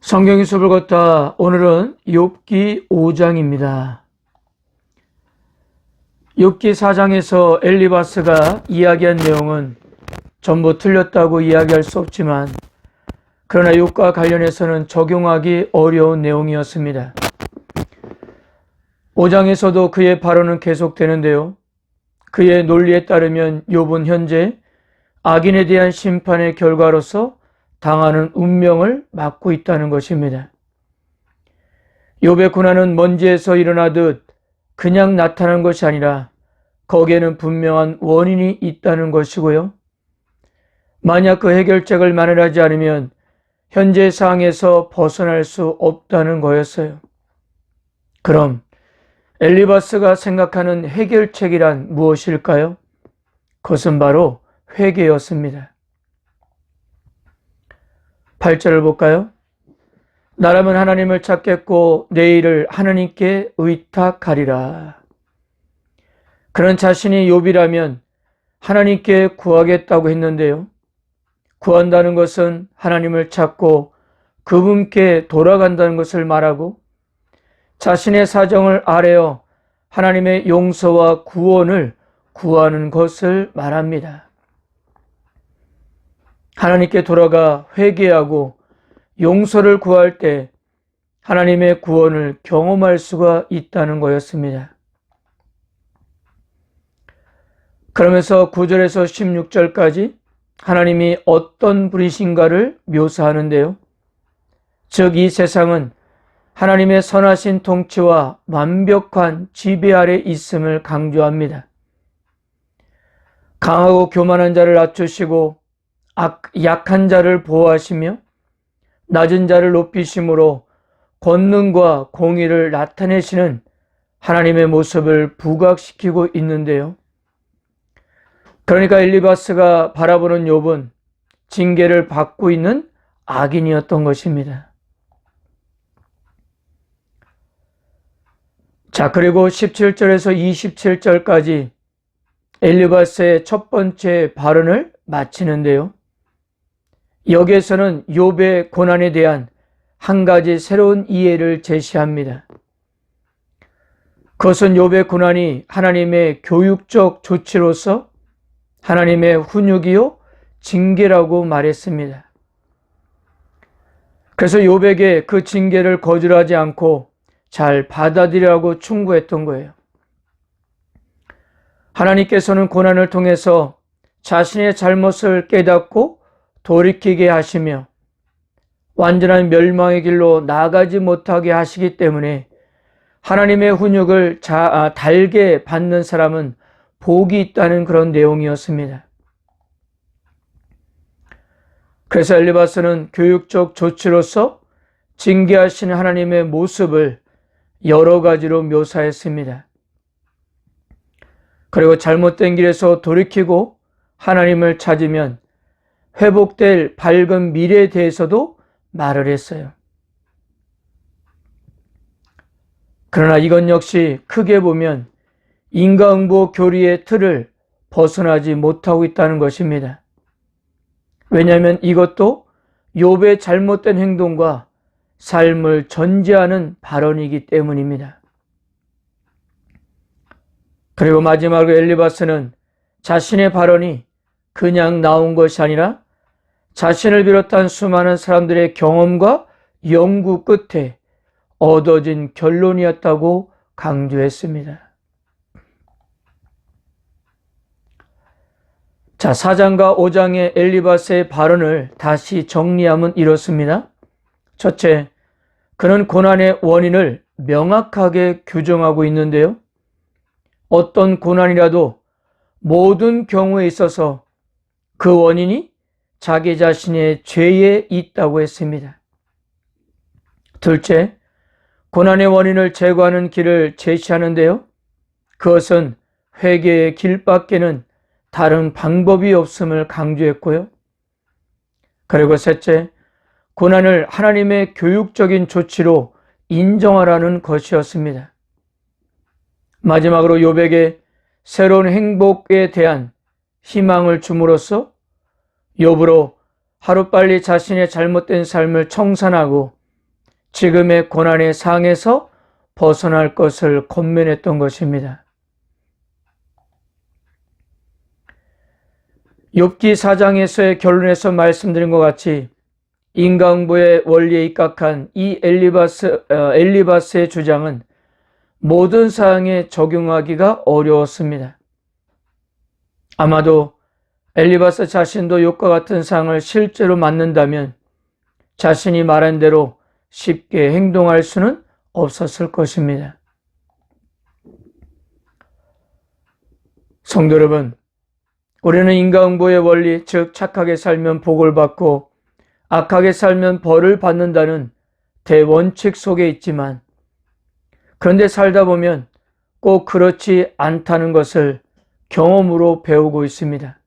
성경의 숲을 걷다. 오늘은 욥기 5장입니다. 욥기 4장에서 엘리바스가 이야기한 내용은 전부 틀렸다고 이야기할 수 없지만 그러나 욥과 관련해서는 적용하기 어려운 내용이었습니다. 5장에서도 그의 발언은 계속되는데요. 그의 논리에 따르면 욥은 현재 악인에 대한 심판의 결과로서 당하는 운명을 맞고 있다는 것입니다. 욥의 고난은 먼지에서 일어나듯 그냥 나타난 것이 아니라 거기에는 분명한 원인이 있다는 것이고요. 만약 그 해결책을 마련하지 않으면 현재 상황에서 벗어날 수 없다는 거였어요. 그럼 엘리바스가 생각하는 해결책이란 무엇일까요? 그것은 바로 회개였습니다. 8절을 볼까요? 나라면 하나님을 찾겠고 내 일을 하나님께 의탁하리라. 그는 자신이 욥이라면 하나님께 구하겠다고 했는데요. 구한다는 것은 하나님을 찾고 그분께 돌아간다는 것을 말하고 자신의 사정을 아뢰어 하나님의 용서와 구원을 구하는 것을 말합니다. 하나님께 돌아가 회개하고 용서를 구할 때 하나님의 구원을 경험할 수가 있다는 거였습니다. 그러면서 9절에서 16절까지 하나님이 어떤 분이신가를 묘사하는데요. 즉 이 세상은 하나님의 선하신 통치와 완벽한 지배 아래 있음을 강조합니다. 강하고 교만한 자를 낮추시고 약한 자를 보호하시며 낮은 자를 높이심으로 권능과 공의를 나타내시는 하나님의 모습을 부각시키고 있는데요. 그러니까 엘리바스가 바라보는 욥은 징계를 받고 있는 악인이었던 것입니다. 자, 그리고 17절에서 27절까지 엘리바스의 첫 번째 발언을 마치는데요. 여기에서는 욥의 고난에 대한 한 가지 새로운 이해를 제시합니다. 그것은 욥의 고난이 하나님의 교육적 조치로서 하나님의 훈육이요 징계라고 말했습니다. 그래서 욥에게 그 징계를 거절하지 않고 잘 받아들이라고 충고했던 거예요. 하나님께서는 고난을 통해서 자신의 잘못을 깨닫고 돌이키게 하시며 완전한 멸망의 길로 나아가지 못하게 하시기 때문에 하나님의 훈육을 달게 받는 사람은 복이 있다는 그런 내용이었습니다. 그래서 엘리바스는 교육적 조치로서 징계하시는 하나님의 모습을 여러 가지로 묘사했습니다. 그리고 잘못된 길에서 돌이키고 하나님을 찾으면 회복될 밝은 미래에 대해서도 말을 했어요. 그러나 이건 역시 크게 보면 인과응보 교리의 틀을 벗어나지 못하고 있다는 것입니다. 왜냐하면 이것도 욥의 잘못된 행동과 삶을 전제하는 발언이기 때문입니다. 그리고 마지막으로 엘리바스는 자신의 발언이 그냥 나온 것이 아니라 자신을 비롯한 수많은 사람들의 경험과 연구 끝에 얻어진 결론이었다고 강조했습니다. 자, 4장과 5장의 엘리바스의 발언을 다시 정리하면 이렇습니다. 첫째, 그는 고난의 원인을 명확하게 규정하고 있는데요. 어떤 고난이라도 모든 경우에 있어서 그 원인이 자기 자신의 죄에 있다고 했습니다. 둘째, 고난의 원인을 제거하는 길을 제시하는데요. 그것은 회개의 길밖에는 다른 방법이 없음을 강조했고요. 그리고 셋째, 고난을 하나님의 교육적인 조치로 인정하라는 것이었습니다. 마지막으로 욥에게 새로운 행복에 대한 희망을 줌으로써 욥으로 하루빨리 자신의 잘못된 삶을 청산하고 지금의 고난의 상에서 벗어날 것을 권면했던 것입니다. 욥기 4장에서의 결론에서 말씀드린 것 같이 인간부의 원리에 입각한 이 엘리바스의 주장은 모든 사항에 적용하기가 어려웠습니다. 아마도 엘리바스 자신도 욥과 같은 상을 실제로 만난다면 자신이 말한 대로 쉽게 행동할 수는 없었을 것입니다. 성도 여러분, 우리는 인과응보의 원리, 즉 착하게 살면 복을 받고 악하게 살면 벌을 받는다는 대원칙 속에 있지만, 그런데 살다 보면 꼭 그렇지 않다는 것을 경험으로 배우고 있습니다.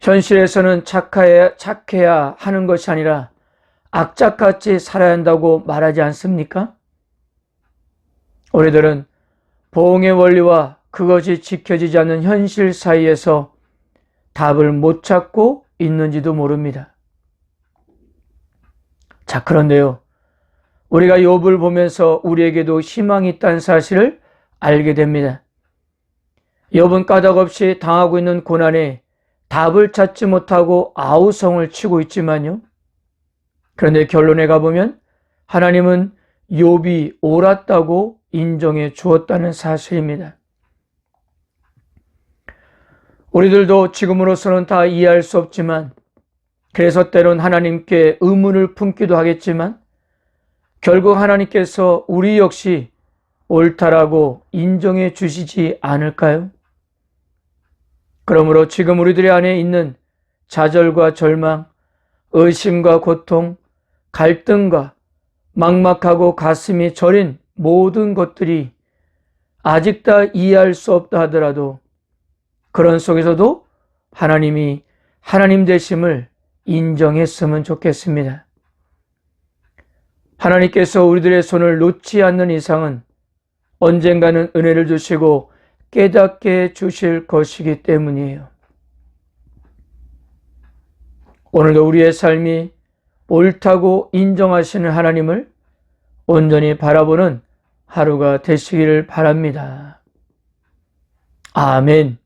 현실에서는 착해야 하는 것이 아니라 악착같이 살아야 한다고 말하지 않습니까? 우리들은 보응의 원리와 그것이 지켜지지 않는 현실 사이에서 답을 못 찾고 있는지도 모릅니다. 자, 그런데요, 우리가 욥을 보면서 우리에게도 희망이 있다는 사실을 알게 됩니다. 욥은 까닭없이 당하고 있는 고난에 답을 찾지 못하고 아우성을 치고 있지만요, 그런데 결론에 가보면 하나님은 욥이 옳았다고 인정해 주었다는 사실입니다. 우리들도 지금으로서는 다 이해할 수 없지만, 그래서 때론 하나님께 의문을 품기도 하겠지만, 결국 하나님께서 우리 역시 옳다라고 인정해 주시지 않을까요? 그러므로 지금 우리들의 안에 있는 좌절과 절망, 의심과 고통, 갈등과 막막하고 가슴이 저린 모든 것들이 아직 다 이해할 수 없다 하더라도 그런 속에서도 하나님이 하나님 되심을 인정했으면 좋겠습니다. 하나님께서 우리들의 손을 놓지 않는 이상은 언젠가는 은혜를 주시고 깨닫게 주실 것이기 때문이에요. 오늘도 우리의 삶이 옳다고 인정하시는 하나님을 온전히 바라보는 하루가 되시기를 바랍니다. 아멘.